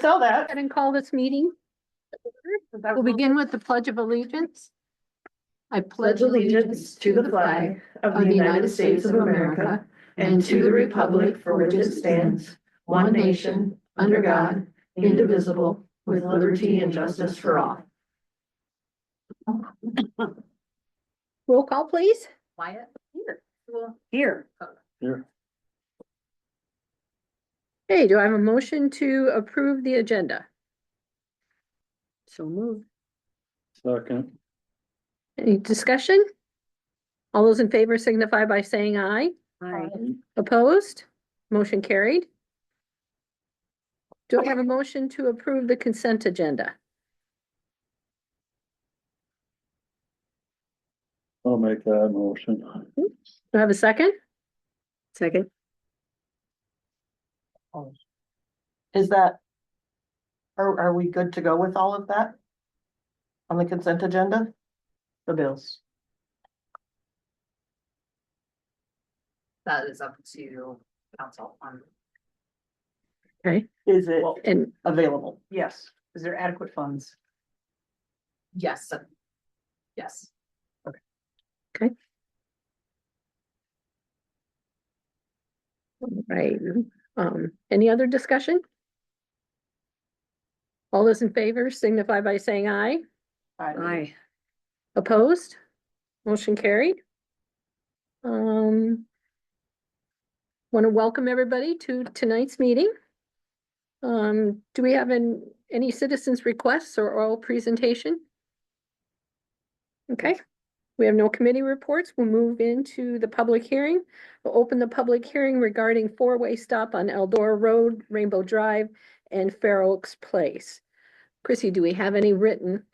sell that. And call this meeting. We'll begin with the Pledge of Allegiance. I Pledge allegiance to the flag of the United States of America and to the republic for which it stands, one nation, under God, indivisible, with liberty and justice for all. Roll call, please. Wyatt. Here. Here. Hey, do I have a motion to approve the agenda? So moved. Second. Any discussion? All those in favor signify by saying aye. Aye. Opposed? Motion carried. Do I have a motion to approve the consent agenda? I'll make that motion. Do I have a second? Second. Is that? Are we good to go with all of that? On the consent agenda? The bills. That is up to council on. Okay, Is it and available? Yes. Is there adequate funds? Yes. Yes. right, any other discussion? All those in favor signify by saying aye. Aye. Opposed? Motion carried. Want to welcome everybody to tonight's meeting. Do we have any citizens' requests or oral presentation? Okay, we have no committee reports. We'll move into the public hearing. We'll open the public hearing regarding four-way stop on Eldora Road, Rainbow Drive, and Fair Oaks Place. Chrissy, do we have any written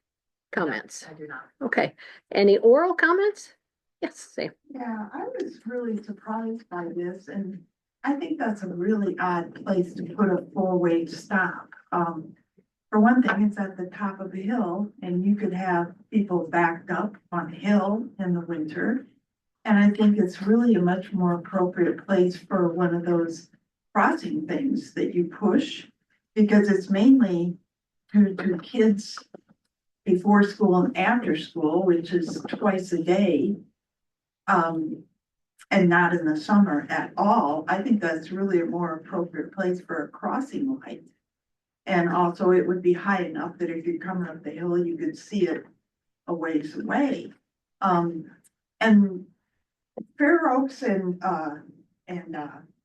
comments? I do not. Okay, any oral comments? Yes, Sam. Yeah, I was really surprised by this, and I think that's a really odd place to put a four-way stop. For one thing, it's at the top of the hill, and you could have people backed up on the hill in the winter. And I think it's really a much more appropriate place for one of those crossing things that you push, because it's mainly to kids before school and after school, which is twice a day. And not in the summer at all. I think that's really a more appropriate place for a crossing light. And also it would be high enough that if you're coming up the hill, you could see it a ways away. And Fair Oaks and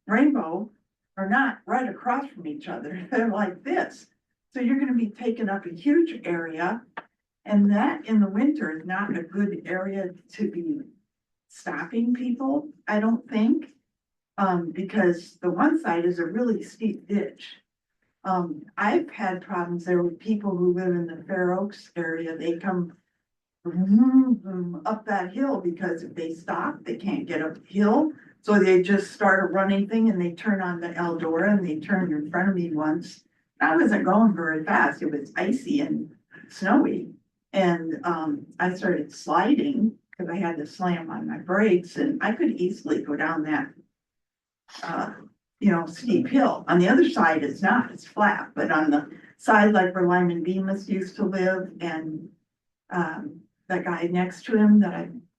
Rainbow are not right across from each other. They're like this. So you're gonna be taking up a huge area. And that in the winter is not a good area to be stopping people, I don't think. Because the one side is a really steep ditch. I've had problems there with people who live in the Fair Oaks area. They come up that hill because if they stop, they can't get up the hill. So they just start a running thing and they turn on the Eldora, and they turned in front of me once. I wasn't going very fast. It was icy and snowy. And I started sliding because I had to slam on my brakes, and I could easily go down that steep hill. On the other side, it's not, it's flat, but on the side, like where Lyman Bemis used to live, and that guy next to him that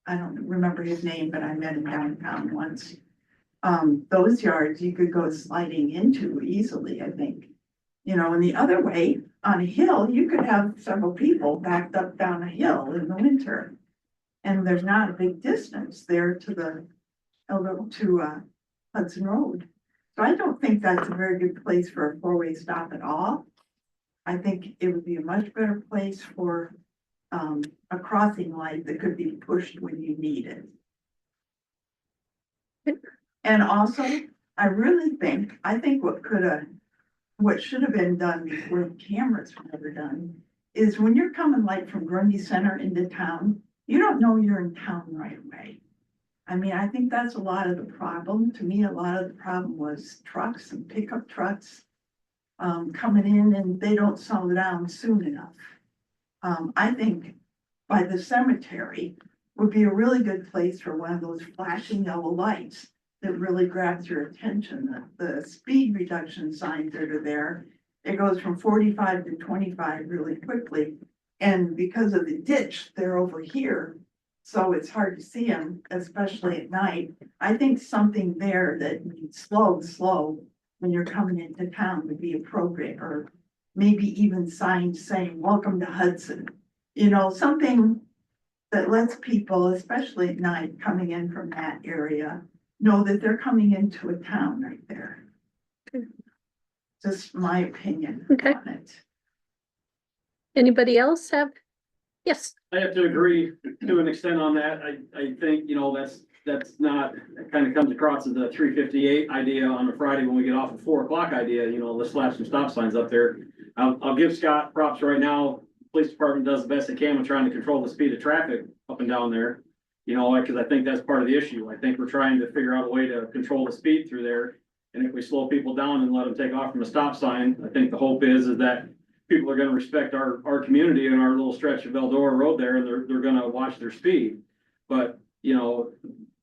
I don't remember his name, but I met him downtown once. Those yards you could go sliding into easily, I think. And the other way, on a hill, you could have several people backed up down a hill in the winter. And there's not a big distance there to Hudson Road. So I don't think that's a very good place for a four-way stop at all. I think it would be a much better place for a crossing light that could be pushed when you need it. And also, I think what should have been done before the cameras were ever done is when you're coming like from Grundy Center into town, you don't know you're in town right away. I mean, I think that's a lot of the problem. To me, a lot of the problem was trucks and pickup trucks coming in, and they don't slow down soon enough. I think by the cemetery would be a really good place for one of those flashing yellow lights that really grabs your attention. The speed reduction signs that are there, it goes from 45 to 25 really quickly. And because of the ditch, they're over here. So it's hard to see them, especially at night. I think something there that slow when you're coming into town would be appropriate, or maybe even signs saying, welcome to Hudson. You know, something that lets people, especially at night, coming in from that area, know that they're coming into a town right there. Just my opinion Okay. on it. Anybody else have? Yes, I have to agree to an extent on that. I think, that's not, it kind of comes across as the 3:58 idea on a Friday when we get off at 4 o'clock idea, let's slap some stop signs up there. I'll give Scott props right now. Police department does the best they can with trying to control the speed of traffic up and down there. Because I think that's part of the issue. I think we're trying to figure out a way to control the speed through there. And if we slow people down and let them take off from a stop sign, I think the hope is that people are gonna respect our community and our little stretch of Eldora Road there, and they're gonna watch their speed. But,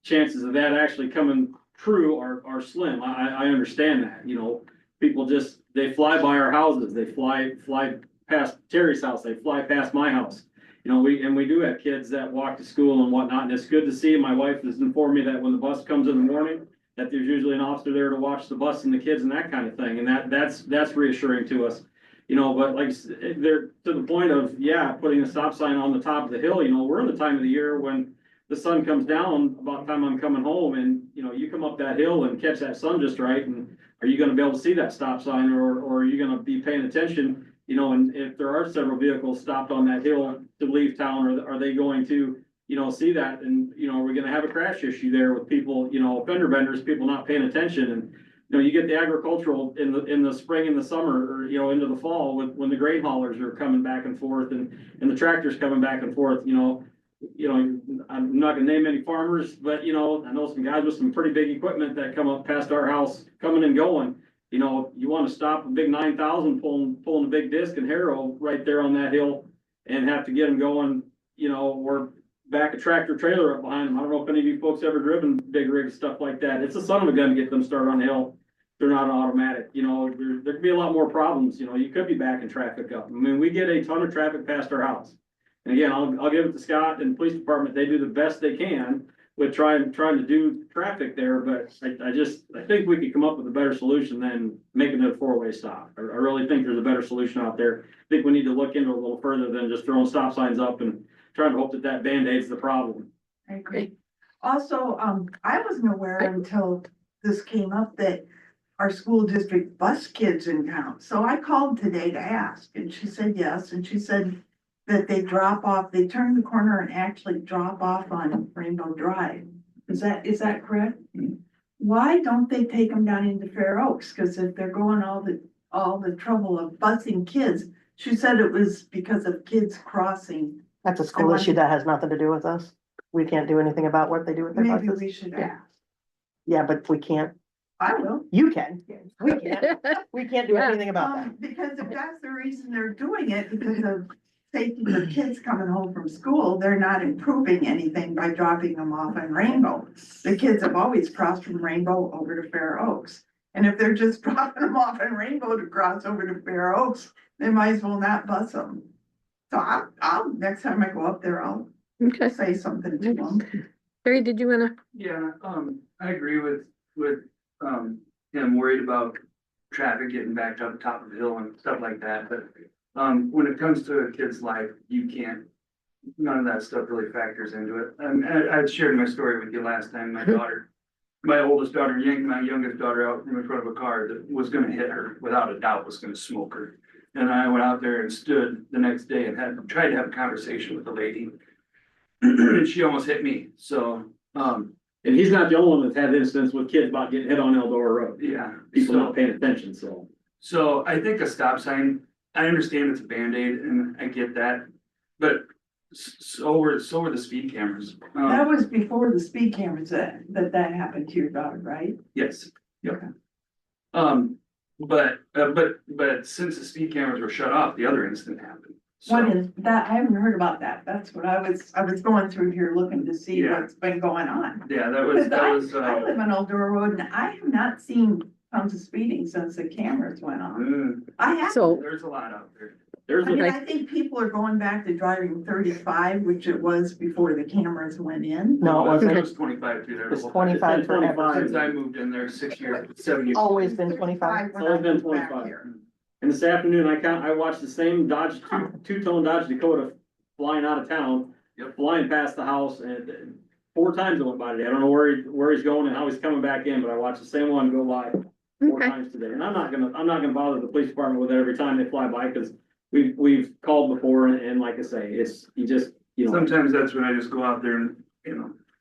chances of that actually coming true are slim. I understand that, people they fly by our houses, they fly past Terry's house, they fly past my house. We do have kids that walk to school and whatnot, and it's good to see. My wife has informed me that when the bus comes in the morning, that there's usually an officer there to watch the bus and the kids and that kind of thing, and that's reassuring to us. But like, they're to the point of, putting a stop sign on the top of the hill, we're in the time of the year when the sun comes down about the time I'm coming home, and, you come up that hill and catch that sun just right, and are you gonna be able to see that stop sign, or are you gonna be paying attention? And if there are several vehicles stopped on that hill to leave town, or are they going to, see that? And, are we gonna have a crash issue there with people, fender benders, people not paying attention? And, you get the agricultural in the spring and the summer, or, into the fall, when the grain haulers are coming back and forth, and the tractors coming back and forth, I'm not gonna name any farmers, but, I know some guys with some pretty big equipment that come up past our house, coming and going. You wanna stop a big 9,000 pulling a big disc and harrow right there on that hill, and have to get them going, or back a tractor trailer up behind them. I don't know if any of you folks ever driven big rigs, stuff like that. It's a son of a gun to get them started on the hill. They're not automatic, there could be a lot more problems, you could be backing traffic up. I mean, we get a ton of traffic past our house. And again, I'll give it to Scott and the police department. They do the best they can with trying to do traffic there, but I think we could come up with a better solution than making it a 4-way stop. I really think there's a better solution out there. I think we need to look into it a little further than just throwing stop signs up and trying to hope that Band-Aids the problem. I agree. Also, I wasn't aware until this came up that our school district bus kids in town. So I called today to ask, and she said yes, and she said that they turn the corner and actually drop off on Rainbow Drive. Is that correct? Why don't they take them down into Fair Oaks? Cause if they're going all the trouble of busing kids, she said it was because of kids crossing. That's a school want- issue that has nothing to do with us. We can't do anything about what they do with their Maybe buses. we should Yeah. ask. Yeah, but we can't, I will. you can, we can't, we can't do Yeah. anything about that. Because if that's the reason they're doing it, because of safety for kids coming home from school, they're not improving anything by dropping them off in Rainbow. The kids have always crossed from Rainbow over to Fair Oaks. And if they're just dropping them off in Rainbow to cross over to Fair Oaks, they might as well not bus them. So I'll next time I go up there, I'll Okay. say something to them. Terry, did you wanna? Yeah, I agree with, him worried about traffic getting backed up the top of the hill and stuff like that, but, when it comes to a kid's life, none of that stuff really factors into it. I shared my story with you last time, my oldest daughter yanked my youngest daughter out from in front of a car that was gonna hit her, without a doubt was gonna smoke her. And I went out there and stood the next day and tried to have a conversation with the lady. And she almost hit me, so, And he's not the only one that's had incidents with kids about getting hit on Eldora Road. yeah. People so- not paying attention, so. So I think a stop sign, I understand it's a Band-Aid and I get that, but so were the speed cameras. That was before the speed cameras that happened to your daughter, right? Yes, yep. Okay. But since the speed cameras were shut off, the other incident happened. So- What is that? I haven't heard about that. That's what I was going through here looking to see Yeah. what's been going on. Yeah, that Because was, I live on Old Door Road and I have not seen comes to speeding since the cameras went on. Mm, I have, So, there's a lot out there. There's I mean, a, I think people are going back to driving 35, which it was before the cameras went in. No, it It wasn't. was 25 through there. It's the whole time. 25 It's been forever. 25. Since I moved in there 6 years, 7 years. Always been 25. when It's always I been moved back 25. here. and this afternoon, I watched the same Dodge, two-tone Dodge Dakota flying out of town. Yep. Flying past the house and 4 times it went by today. I don't know where he's going and how he's coming back in, but I watched the same one go by 4 okay, times today. And I'm not gonna bother the police department with it every time they fly by, cause we've called before and like I say, it's, you know. Sometimes that's when I just go out there and,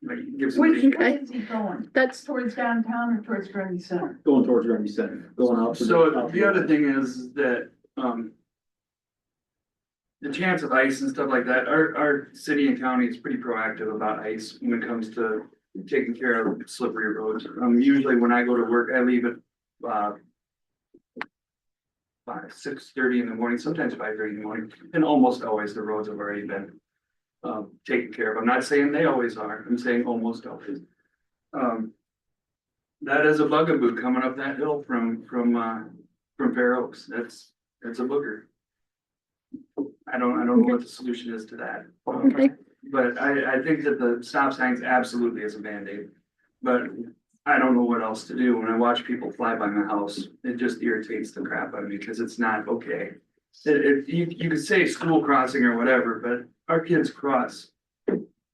like give Which somebody. way is he going? that's, Towards downtown or towards Grundy Center? Going towards Grundy Center, going out. to So the other thing is that, the chance of ice and stuff like that, our city and county is pretty proactive about ice when it comes to taking care of slippery roads. Usually when I go to work, I leave at, 6:30 in the morning, sometimes 5:30 in the morning, and almost always the roads have already been taken care of. I'm not saying they always are, I'm saying almost always. That is a bugaboo coming up that hill from Fair Oaks, that's a booger. I don't know what the solution is to that. okay, But I think that the stop signs absolutely is a Band-Aid. But I don't know what else to do. When I watch people fly by my house, it just irritates the crap out of me because it's not okay. You could say school crossing or whatever, but our kids cross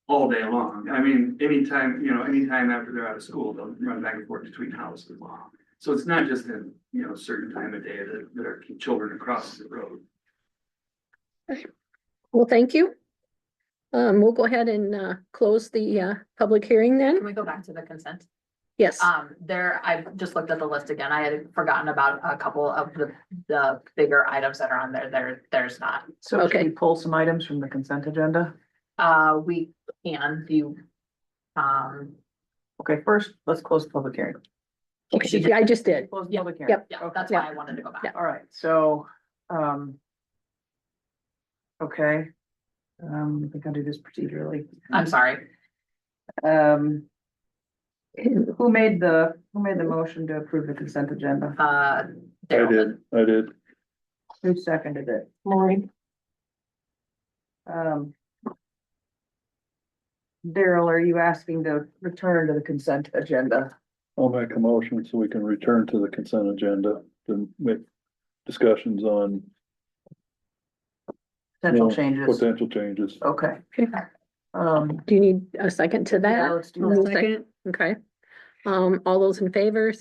all day long. I mean, anytime after they're out of school, they'll run back and forth between houses. So it's not just in, a certain time of day that our children are crossing the road. well, thank you. We'll go ahead and, close the, public hearing Can then. we go back to the consent? Yes, I just looked at the list again. I had forgotten about a couple of the bigger items that are on there. There's not. So should Okay. we pull some items from the consent agenda? We can do, Okay, first, let's close the public hearing. okay, I just did. Close the Yep, public hearing. yep. yeah, Okay. that's why I wanted to go back. Yeah. All right, so, okay. I think I'll do this procedurally. I'm sorry. Who made the motion to approve the consent agenda? Daryl. I did. Who seconded it? Maureen, Daryl, are you asking to return to the consent agenda? I'll make a motion so we can return to the consent agenda to make discussions on Potential changes? potential changes. Okay. Okay. Do you need a second to that? Yeah, let's do We'll that. second. Okay. All those in favor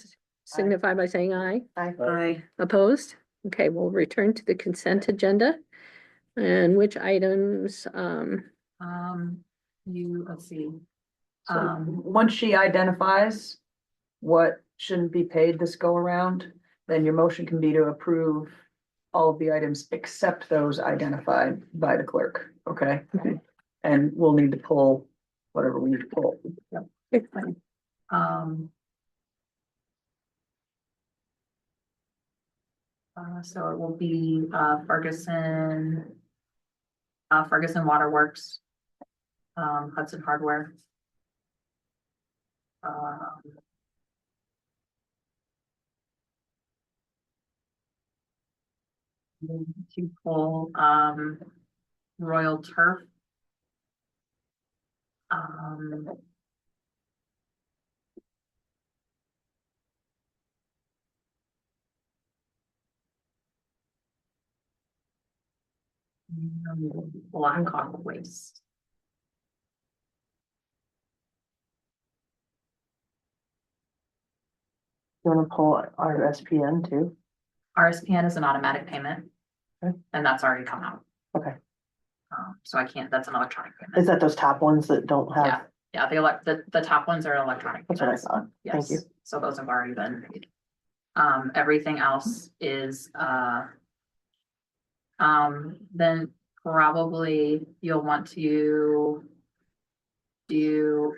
signify by saying aye. Aye. Opposed? Okay, we'll return to the consent agenda. And which items, Let's see. So once she identifies what shouldn't be paid this go around, then your motion can be to approve all of the items except those identified by the clerk, okay? Okay. And we'll need to pull whatever we need to pull. So it will be, Ferguson Waterworks, Hudson Hardware. To pull, Royal Turf. Blackhawk Waste. you wanna pull our SPN too? RSPN is an automatic payment. Okay. And that's already come out. Okay. So I can't, that's an electronic Is payment. that those top ones that don't have? Yeah, the top ones are electronic. That's what I payments. thought. Thank you. Yes, so those have already been paid. Everything else is, then probably you'll want to do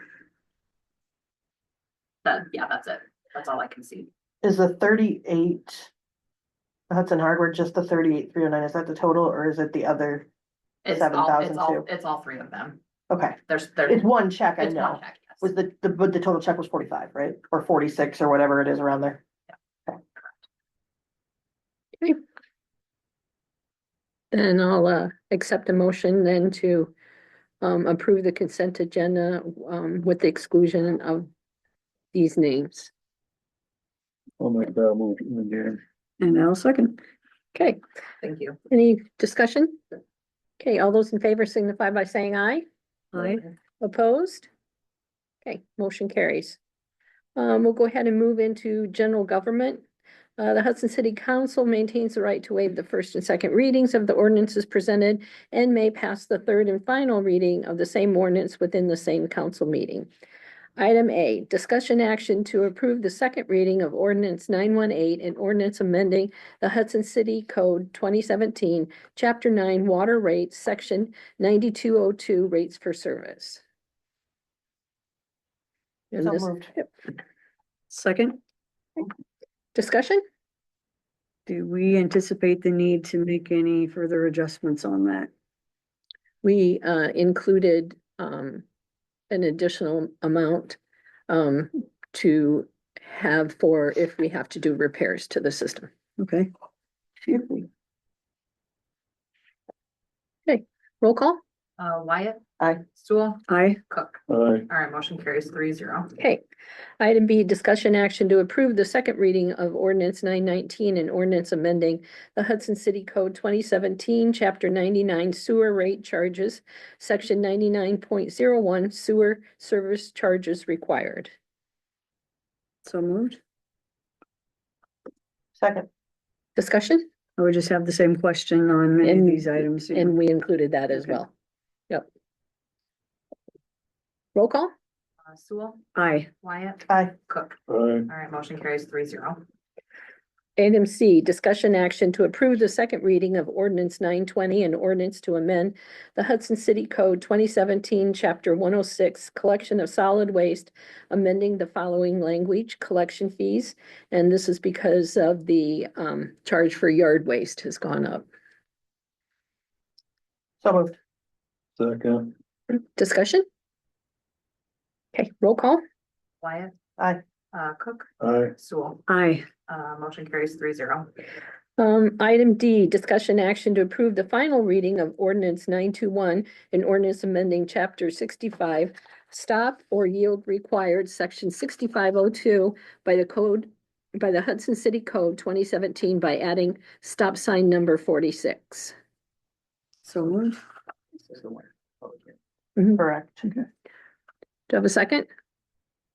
that, yeah, that's it. That's all I can see. Is the 38 Hudson Hardware just the 38,309? Is that the total or is it the other? It's 7,000 too. it's all three of them. Okay, There's, it's one check, I it's one know. check, yes. Was but the total check was 45, right? Or 46 or whatever it is around there. Okay. Then I'll accept a motion then to approve the consent agenda with the exclusion of these names. I'll make that motion again. And I'll second. Okay, Thank you. any discussion? Okay, all those in favor signify by saying aye. Aye. Opposed? Okay, motion carries. We'll go ahead and move into general government. The Hudson City Council maintains the right to waive the first and second readings of the ordinances presented and may pass the third and final reading of the same ordinance within the same council meeting. Item A, discussion action to approve the second reading of ordinance 918 and ordinance amending the Hudson City Code 2017, Chapter 9, Water Rates, Section 9202, Rates for Service. And So this, moved. Second, discussion? do we anticipate the need to make any further adjustments on that? We included an additional amount to have for if we have to do repairs to the system. Okay. Roll call? Wyatt. Aye. Sewell. Aye. Cook. Aye. All right, motion carries 3-0. Okay. Item B, discussion action to approve the second reading of ordinance 919 and ordinance amending the Hudson City Code 2017, Chapter 99 Sewer Rate Charges, Section 99.01 Sewer Service Charges Required. So moved. Second. Discussion? I would just have the same question on many of And- these items. And we included that as Okay. well. Yep. Roll call? Sewell. Aye. Wyatt. Aye. Cook. Aye. All right, motion carries 3-0. Item C, discussion action to approve the second reading of ordinance 920 and ordinance to amend the Hudson City Code 2017, Chapter 106, Collection of Solid Waste, amending the following language, collection fees. And this is because of the charge for yard waste has gone up. So moved. Second. Discussion? Okay, roll call? Wyatt. Aye. Cook. Aye. Sewell. Aye. Motion carries 3-0. Item D, discussion action to approve the final reading of ordinance 921 and ordinance amending chapter 65, stop or yield required, section 6502 by the Hudson City Code 2017 by adding stop sign number 46. So moved. Correct. Do you have a second?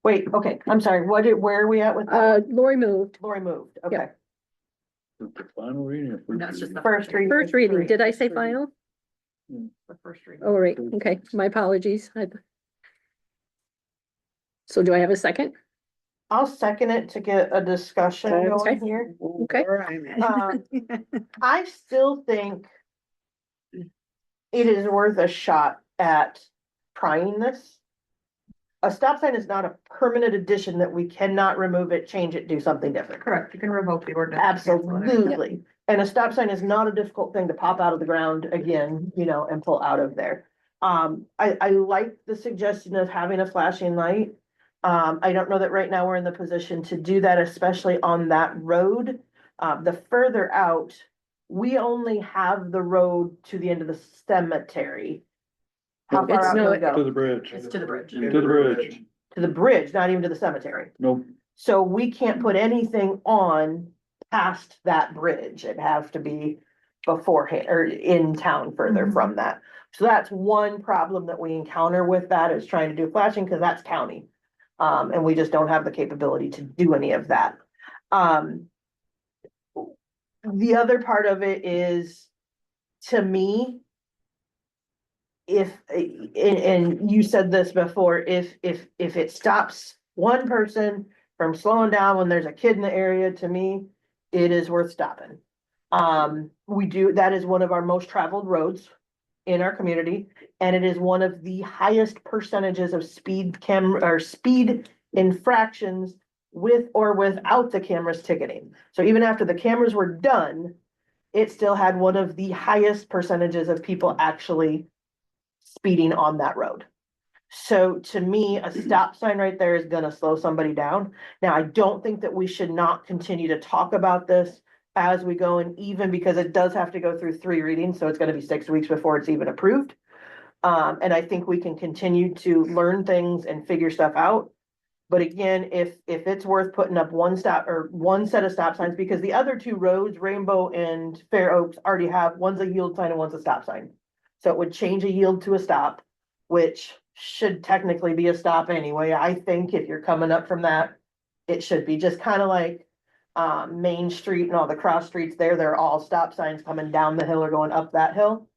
Wait, okay, I'm sorry, where are we at with that? Lori moved. Lori moved, okay. The final reading. or first That's just the First reading. First reading, did I say final? The first reading. Oh, right, okay, my apologies. So do I have a second? I'll second it to get a discussion Okay. going here. Okay. Where I'm at. I still think it is worth a shot at trying this. A stop sign is not a permanent addition that we cannot remove it, change it, do something different. Correct, you can revoke the ordinance. Absolutely. And a stop sign is not a difficult thing to pop out of the ground again, and pull out of there. I like the suggestion of having a flashing light. I don't know that right now we're in the position to do that, especially on that road. The further out, we only have the road to the end of the cemetery. How It's far out do no- we To go? the bridge. It's to the bridge. To the bridge. To the bridge, not even to the cemetery. Nope. So we can't put anything on past that bridge. It has to be beforehand or in town further from that. So that's one problem that we encounter with that is trying to do flashing because that's county. And we just don't have the capability to do any of that. The other part of it is, to me, and you said this before, if it stops one person from slowing down when there's a kid in the area, to me, it is worth stopping. That is one of our most traveled roads in our community, and it is one of the highest percentages of speed infractions with or without the cameras ticketing. So even after the cameras were done, it still had one of the highest percentages of people actually speeding on that road. So to me, a stop sign right there is gonna slow somebody down. Now, I don't think that we should not continue to talk about this as we go, and even because it does have to go through 3 readings, so it's gonna be 6 weeks before it's even approved. And I think we can continue to learn things and figure stuff out. But again, if it's worth putting up one stop or one set of stop signs, because the other 2 roads, Rainbow and Fair Oaks, already have, one's a yield sign and one's a stop sign. So it would change a yield to a stop, which should technically be a stop anyway. I think if you're coming up from that, it should be just kind of like Main Street and all the cross streets there. They're all stop signs coming down the hill or going up that hill.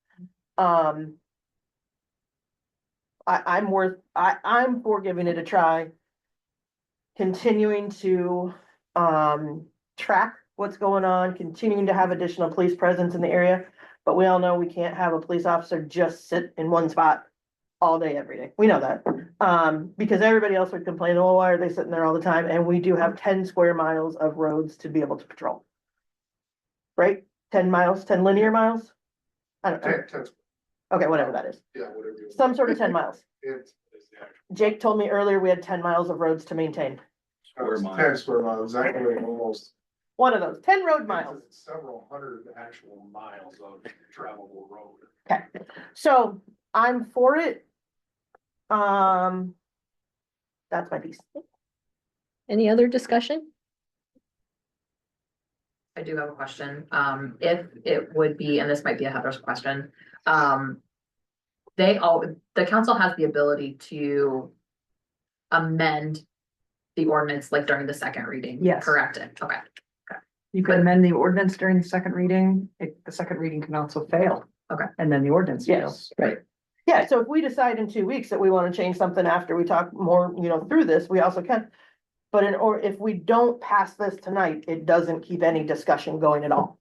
I'm for giving it a try. Continuing to track what's going on, continuing to have additional police presence in the area. But we all know we can't have a police officer just sit in one spot all day, every day. We know that. Because everybody else would complain, oh, why are they sitting there all the time? And we do have 10 square miles of roads to be able to patrol. Right? 10 miles, 10 linear miles? I don't know. Okay, whatever that is. Yeah, whatever. Some sort of 10 miles. It's the actual. Jake told me earlier we had 10 miles of roads to maintain. It's 10 square miles, actually almost. One of those, 10 road miles. It's several hundred actual miles of travelable road. Okay, so I'm for it. That's my piece. Any other discussion? I do have a question. If it would be, and this might be a Heather's question, the council has the ability to amend the ordinance like during the second reading. Yes. Correct it. Okay. You could amend the ordinance during the second reading. The second reading can also fail. Okay. And then the ordinance fails. Yes, right. Yeah, so if we decide in 2 weeks that we want to change something after we talk more, through this, we also can. But or if we don't pass this tonight, it doesn't keep any discussion going at all.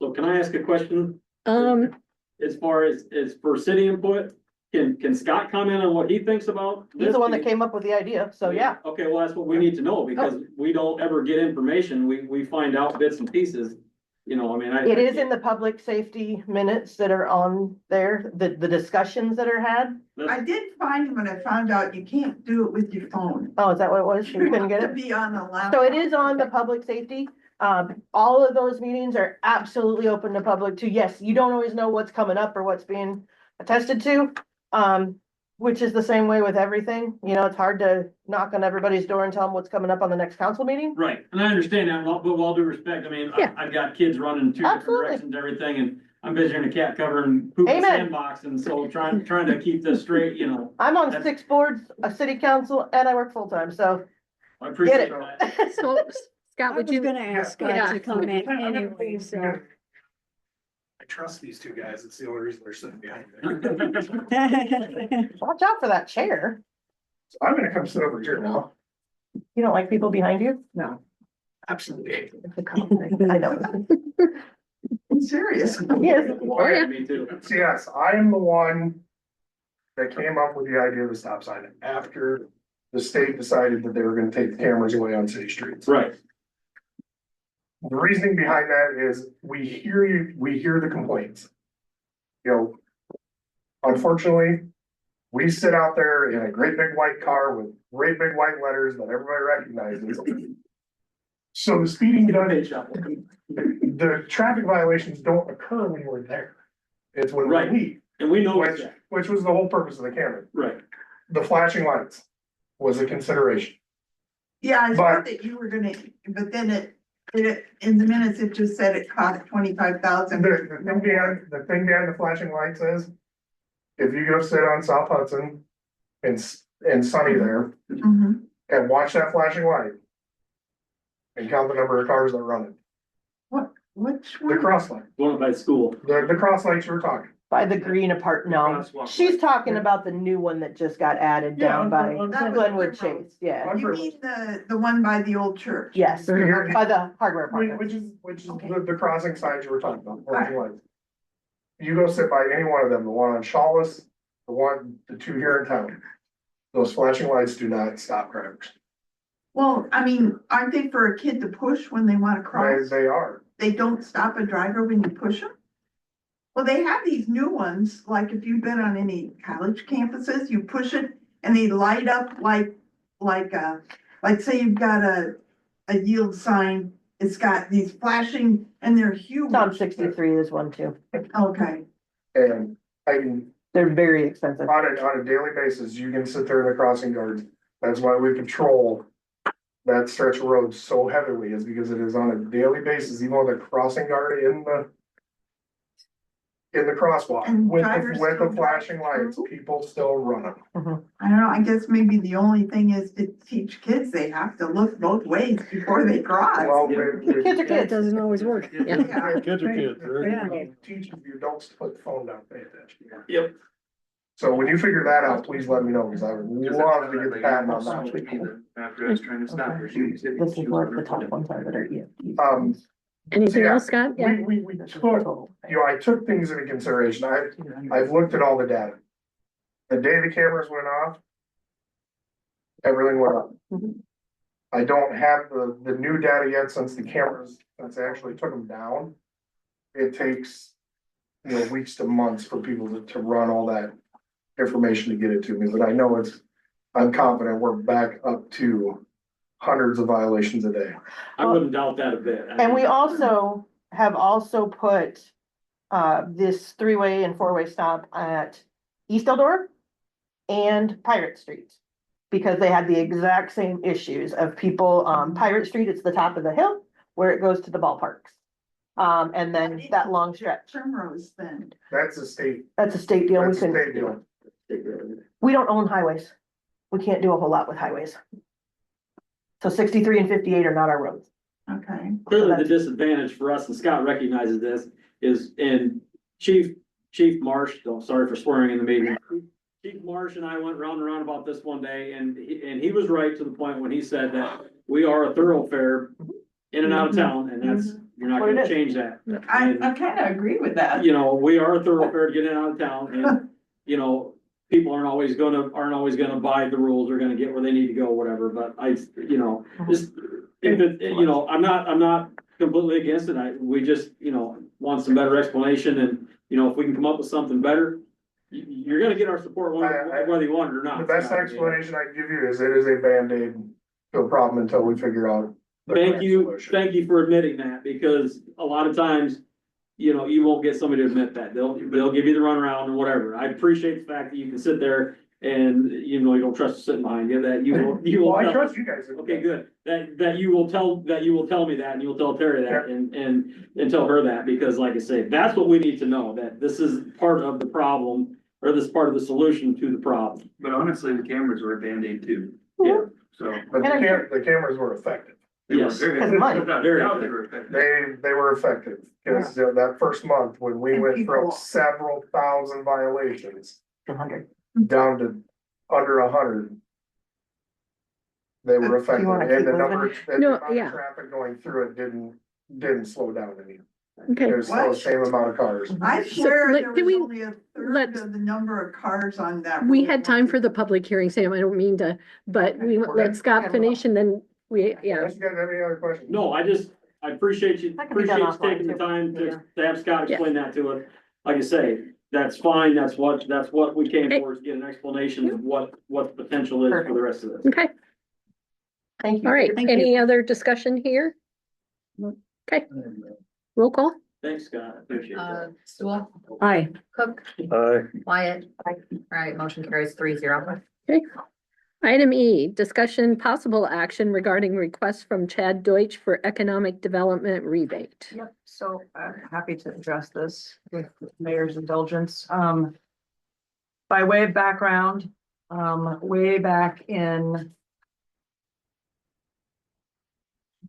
So can I ask a question? As far as for city input, can Scott comment on what he thinks about this? He's the one that came up with the idea, so yeah. Okay, well, that's what we need to know, because we don't ever get information, we find out bits and pieces, It is in the public safety minutes that are on there, the discussions that are had. I did find when I found out you can't do it with your phone. Oh, is that what it was? You couldn't get To it? be on a laptop. So it is on the public safety. All of those meetings are absolutely open to public too. Yes, you don't always know what's coming up or what's being attested to. Which is the same way with everything. It's hard to knock on everybody's door and tell them what's coming up on the next council meeting. Right, and I understand that, but with all due respect, Yeah. I've got kids running 2 different Absolutely. directions, everything, and I'm busy in a cat cover and poop in a Amen. sandbox, and so trying to keep this straight, I'm on That's- 6 boards, a city council, and I work full-time, so I appreciate Get that. So Scott, would you? gonna ask Yeah. Scott to comment anyway, so. I trust these 2 guys. It's the only reason they're sitting behind me. watch out for that chair. So I'm gonna come sit over here now. You don't like people behind you? No. Absolutely. I know. I'm serious. Yes. Oh, yeah. Me too. So yes, I am the one that came up with the idea of the stop sign after the state decided that they were gonna take the cameras away on city streets. Right, The reasoning behind that is we hear the complaints. Unfortunately, we sit out there in a great big white car with great big white letters that everybody recognizes. So the speeding the traffic violations don't occur when we're there. It's when we Right. leave, and we know it's which was the whole purpose of the camera. right. The flashing lights was a consideration. Yeah, I But- thought that you were gonna, but then it, in the minutes, it just said it cost 25,000. The thing behind the flashing lights is, if you go sit on South Hudson and sunny there Mhm. and watch that flashing light and count the number of cars that run it, Which the one? cross light, Going by school. the cross lights we're talking. By the green apart, no. Crosswalk. She's talking about the new one that just got added down by That was Glenwood Primrose. Chase, yeah. You mean the one by the old church? Yes, Here- by the hardware part. Which is Okay. the crossing signs you were talking about, flashing lights. You go sit by any one of them, the one on Shawless, the 2 here in town. Those flashing lights do not stop drivers. Well, I mean, aren't they for a kid to push when they wanna cross? They are. They don't stop a driver when you push them? Well, they have these new ones, like if you've been on any college campuses, you push it and they light up like say you've got a yield sign. It's got these flashing and they're huge. Tom 63 is one too. Okay, And I mean, They're very expensive. on a daily basis, you can sit there in the crossing guards. That's why we patrol that stretch of road so heavily, is because it is on a daily basis, even with a crossing guard in the crosswalk, And with drivers with the still flashing drive lights, through? people still run them. I don't know, I guess maybe the only thing is to teach kids they have to look both ways before they cross. Well, Kids are That kids. doesn't always work. Yeah. Yeah. Kids are kids, right? Yeah. teach your adults to put the phone down, pay attention. Yep. So when you figure that out, please let me know, because I would love to get the patent on that. After I was trying to stop her. she said This she is was what the gonna top put it. ones are that are EFTs. Anything Yeah. else, Scott? Yeah. We took, I took things into consideration. I've looked at all the data. The day the cameras went off, everything went up. Mhm. I don't have the new data yet since since I actually took them down. It takes, weeks to months for people to run all that information to get it to me, but I know I'm confident we're back up to hundreds of violations a day. I wouldn't doubt that a bit. And we also have put this 3-way and 4-way stop at East Eldora and Pirate Street. Because they had the exact same issues of people, Pirate Street, it's the top of the hill where it goes to the ballparks. And then that long stretch, Primrose then. That's a state, that's a state deal, we that's a couldn't state do deal. it. We don't own highways. We can't do a whole lot with highways. So 63 and 58 are not our roads. Okay. Clearly, the disadvantage for us, and Scott recognizes this, is, and Chief Marsh, oh, sorry for swearing in the meeting. Chief Marsh and I went round and round about this one day, and he was right to the point when he said that we are a thoroughfare in and out of town, and that's, you're not What it gonna is. change that. I kind of agree with that. We are a thoroughfare to get in and out of town, and, people aren't always gonna abide the rules, or gonna get where they need to go, whatever, but just, if it, I'm not completely against it, we just, want some better explanation, and, if we can come up with something better, you're gonna get our support whether you want it or not. The best explanation I can give you is it is a Band-Aid to a problem until we figure out. the Thank correct you solution. for admitting that, because a lot of times, you won't get somebody to admit that. They'll give you the runaround and whatever. I appreciate the fact that you can sit there and, you don't trust sitting behind you, that you will. Well, I trust you guys. Okay, good. That you will tell me that, and you will tell Terry that, and tell her that, because like I say, that's what we need to know, that this is part of the problem, or this is part of the solution to the problem. But honestly, the cameras were a Band-Aid too. Yeah. So. But the cameras were effective. they were Yes. very- Because money. without a Very doubt good. they were effective. They were effective, because that first month, when we And went from people- several thousand violations 100. down to under 100. They were effective, wanna and keep the number, moving? and the No, amount yeah. of traffic going through it didn't slow down any. Okay, There's still the same amount of cars. I So, swear let- there can was we- only a third let's- of the number of cars on that. we road. had time for the public hearing, Sam, I don't mean to, but we let Scott finish and then yeah. Unless you guys have any other questions? No, I appreciate you That can be done taking the offline, too. time Yeah. to have Scott explain that to us. Like I say, that's fine, that's what we came Okay. for, is get an explanation of what the potential is for the rest of this. Okay, Thank you. all right, Thank you. any other discussion here? Okay, roll call. Thanks, Scott, I appreciate that. Sewell, Aye. Cook, Aye. Wyatt. All right, motion carries 3-0. Item E, discussion possible action regarding request from Chad Deutsch for economic development rebate. Yep, so I'm happy to address this with mayor's indulgence. By way of background, way back in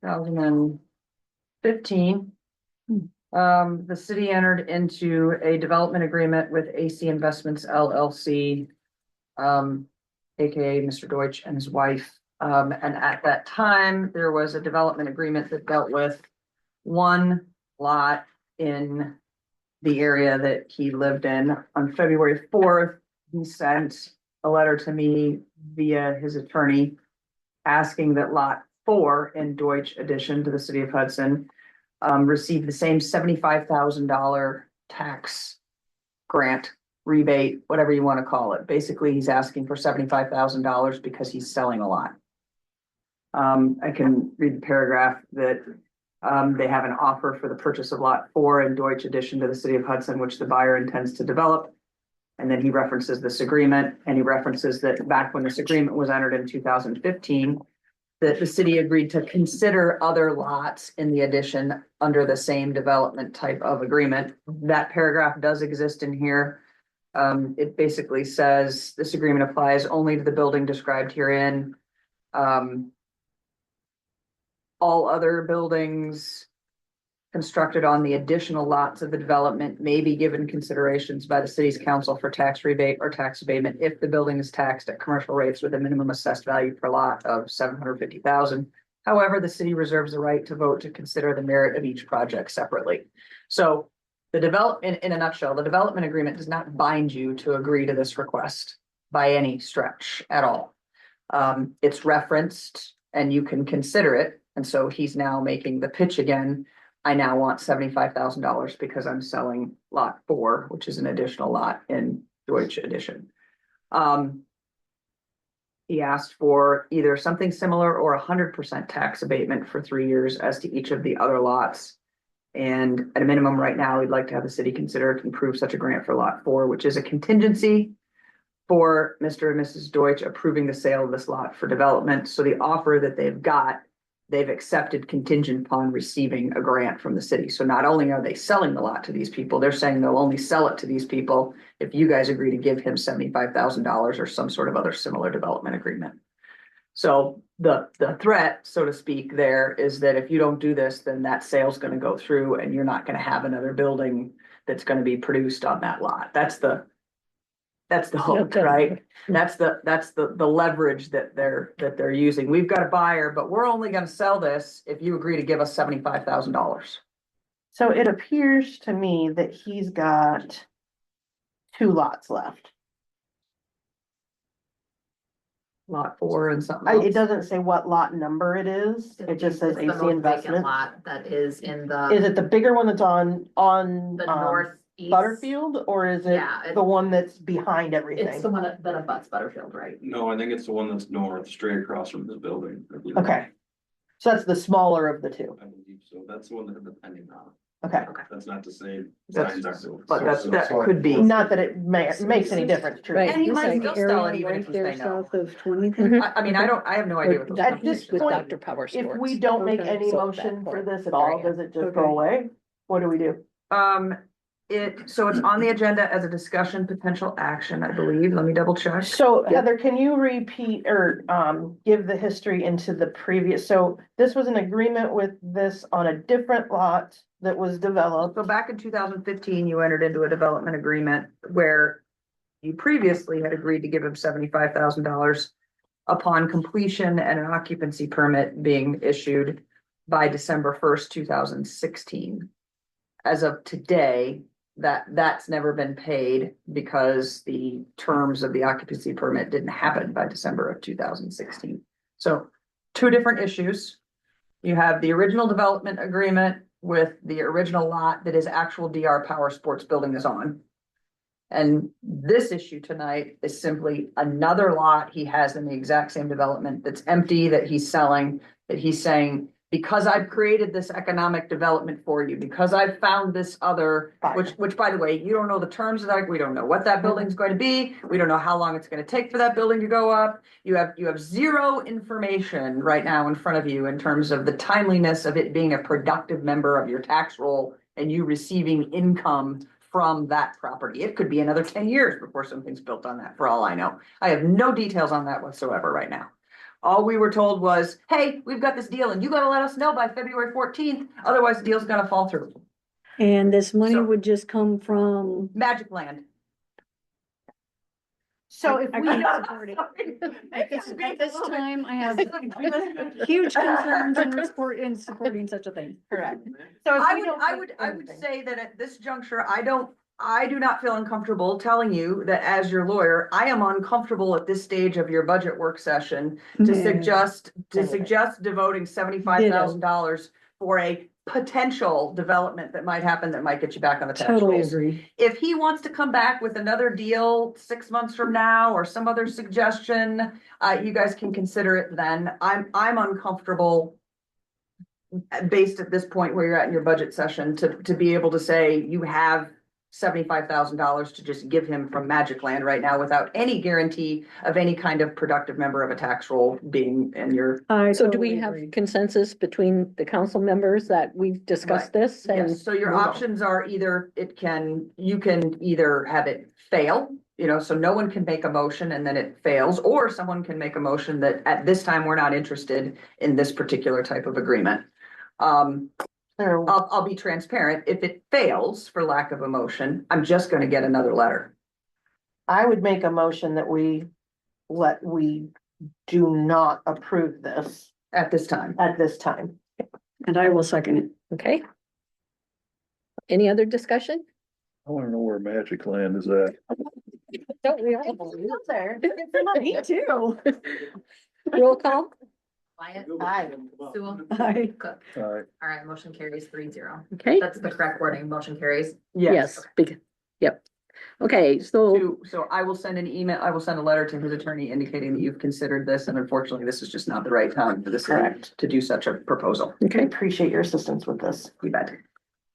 2015, the city entered into a development agreement with AC Investments LLC, AKA Mr. Deutsch and his wife. And at that time, there was a development agreement that dealt with one lot in the area that he lived in. On February 4th, he sent a letter to me via his attorney asking that lot 4 in Deutsch addition to the city of Hudson receive the same $75,000 tax grant, rebate, whatever you want to call it. Basically, he's asking for $75,000 because he's selling a lot. I can read the paragraph that they have an offer for the purchase of lot 4 in Deutsch addition to the city of Hudson, which the buyer intends to develop. And then he references this agreement, and he references that back when this agreement was entered in 2015, that the city agreed to consider other lots in the addition under the same development type of agreement. That paragraph does exist in here. It basically says this agreement applies only to the building described herein. All other buildings constructed on the additional lots of the development may be given considerations by the city's council for tax rebate or tax abatement if the building is taxed at commercial rates with a minimum assessed value per lot of $750,000. However, the city reserves the right to vote to consider the merit of each project separately. So the development, in a nutshell, the development agreement does not bind you to agree to this request by any stretch at all. It's referenced and you can consider it. And so he's now making the pitch again. I now want $75,000 because I'm selling lot 4, which is an additional lot in Deutsch Edition. He asked for either something similar or 100% tax abatement for 3 years as to each of the other lots. And at a minimum right now, we'd like to have the city consider and approve such a grant for lot 4, which is a contingency for Mr. and Mrs. Deutsch approving the sale of this lot for development. So the offer that they've got, they've accepted contingent upon receiving a grant from the city. So not only are they selling the lot to these people, they're saying they'll only sell it to these people if you guys agree to give him $75,000 or some sort of other similar development agreement. So the threat, so to speak, there is that if you don't do this, then that sale's going to go through and you're not going to have another building that's going to be produced on that lot. That's the hook, right? That's the leverage that they're using. We've got a buyer, but we're only gonna sell this if you agree to give us $75,000. So it appears to me that he's got 2 lots left. Lot 4 and something It else. doesn't say what lot number it is. It just says It's the AC most vacant investment. lot that is in Is the it the bigger one that's on the northeast. Butterfield, or is it Yeah, the one that's behind It's everything? the one that abuts Butterfield, right? No, I think it's the one that's north, straight across from this building. I believe. Okay. So that's the smaller of the 2. I believe so. That's the one that had the pending on. Okay. That's not to say. That's- signs aren't built. But that could be. Not that it makes any difference, true. Right. And he It's might like still the sell it area even right if you there say no. south of 20th. Mhm. I mean, I have no idea what those At companies this With point, Dr. Power If Sports. we don't make Okay. any So motion that for part, this at the all, grant. does it just Okay. go away? What do we do? So it's on the agenda as a discussion, potential action, I believe. Let me double check. So Heather, can you repeat or give the history into the previous, so this was an agreement with this on a different lot that was developed. So back in 2015, you entered into a development agreement where you previously had agreed to give him $75,000 upon completion and an occupancy permit being issued by December 1st, 2016. As of today, that's never been paid because the terms of the occupancy permit didn't happen by December of 2016. So 2 different issues. You have the original development agreement with the original lot that his actual DR Power Sports building is on. And this issue tonight is simply another lot he has in the exact same development that's empty, that he's selling, that he's saying, because I've created this economic development for you, because I've found this other, which by the way, you don't know the terms of that, we don't know what that building's going to be, we don't know how long it's gonna take for that building to go up. You have 0 information right now in front of you in terms of the timeliness of it being a productive member of your tax roll and you receiving income from that property. It could be another 10 years before something's built on that, for all I know. I have no details on that whatsoever right now. All we were told was, hey, we've got this deal and you gotta let us know by February 14th, otherwise the deal's gonna fall through. And this money So- would just come from. Magic Land. So if I we couldn't don't, support it. At this time, I have huge concerns in supporting such a thing. correct. So if I we would, don't I make would, I would anything- say that at this juncture, I do not feel uncomfortable telling you that as your lawyer, I am uncomfortable at this stage of your budget work session to Yeah. suggest devoting $75,000 for a potential development that might happen that might get you back on the tax Totally rolls. agree. If he wants to come back with another deal 6 months from now or some other suggestion, you guys can consider it then. I'm uncomfortable based at this point where you're at in your budget session to be able to say you have $75,000 to just give him from Magic Land right now without any guarantee of any kind of productive member of a tax roll being in your. So do we have consensus between the council members that we've discussed this? And Yes, so your move on? options are either you can either have it fail, so no one can make a motion and then it fails, or someone can make a motion that at this time, we're not interested in this particular type of agreement. I'll be transparent. If it fails for lack of a motion, I'm just gonna get another letter. I would make a motion that we do not approve this At this time. at this time. And I will second it. Okay. Any other discussion? I wanna know where Magic Land is at. Don't we all? There. Me too. Roll call? Wyatt, Aye. Sewell, Aye. Cook. Alright, All right, motion carries 3-0. Okay, That's the correct wording, motion carries. yes, yep. Okay, so, So I will send an email, I will send a letter to his attorney indicating that you've considered this, and unfortunately, this is just not the right time for this Correct. to do such a proposal. I okay, appreciate your assistance with this. You bet.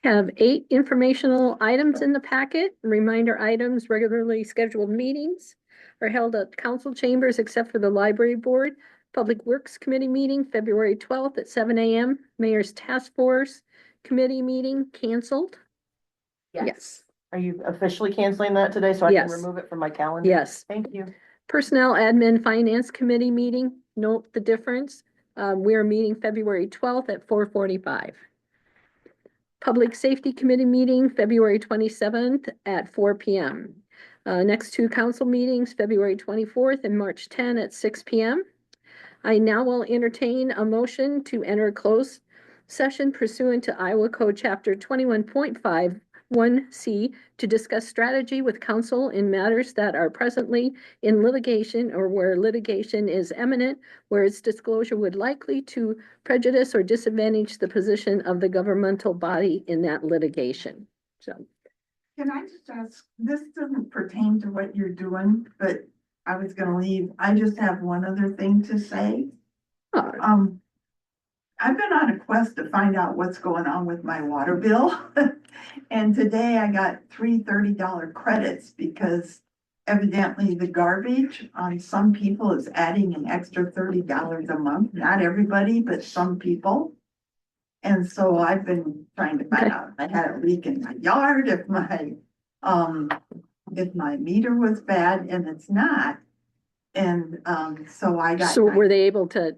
have 8 informational items in the packet. Reminder items, regularly scheduled meetings are held at council chambers except for the library board. Public Works Committee meeting, February 12th at 7 a.m. Mayor's Task Force Committee meeting canceled. Yes. Are you officially canceling that today so I can Yes. remove it from my calendar? Yes. Thank you. Personnel Admin Finance Committee meeting, note the difference. We are meeting February 12th at 4:45. Public Safety Committee meeting, February 27th at 4 p.m. Next 2 council meetings, February 24th and March 10 at 6 p.m. I now will entertain a motion to enter a closed session pursuant to Iowa Code Chapter 21.51C to discuss strategy with counsel in matters that are presently in litigation or where litigation is imminent, where its disclosure would likely to prejudice or disadvantage the position of the governmental body in that litigation. So, Can I just ask, this doesn't pertain to what you're doing, but I was gonna leave. I just have one other thing to say. I've been on a quest to find out what's going on with my water bill. And today I got 3 $30 credits because evidently the garbage on some people is adding an extra $30 a month. Not everybody, but some people. And so I've been trying to find out if I had a leak in my yard, if my meter was bad, and it's not. And so I got. so were they able to,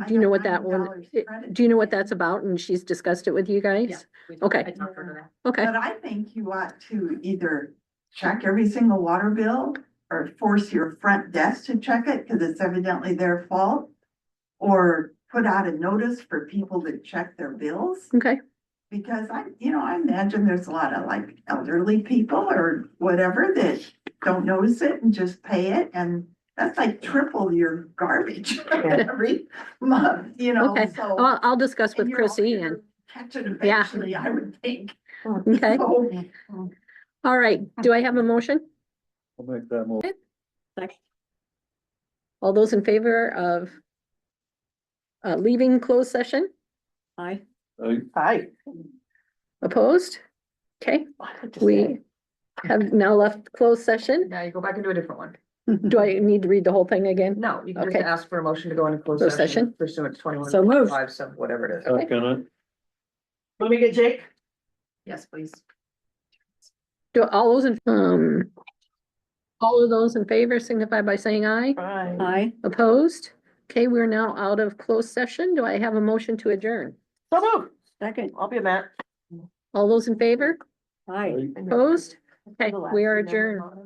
I do you know got what that one, $90 credit. do you know what that's about? And she's discussed it with you Yeah. guys? we talked- Okay. I talked to her today. Okay, But I think you ought to either check every single water bill or force your front desk to check it because it's evidently their fault. Or put out a notice for people to check their bills. okay. Because I imagine there's a lot of like elderly people or whatever that don't notice it and just pay it. And that's like triple your garbage every month, Okay. so. I'll discuss with and you're Chrissy all- and, you're catching Yeah. eventually, I would think. okay. So, All right. Do I have a motion? I'll make that motion. All those in favor of leaving closed session? Aye. Hi. Opposed? Okay, we have now left closed session. Now you go back into a different one. Do I need to read the whole thing again? No, you can just Okay. ask for a motion to go into closed Closed session session? pursuant to 21. So moved. 5, so whatever it is. Second, Let me get Jake. Yes, please. Do all those all of those in favor signify by saying aye. Bye. Aye. Opposed? Okay, we're now out of closed session. Do I have a motion to adjourn? So move. Second. I'll be a Matt. All those in favor? Aye. Opposed? Okay, we are adjourned.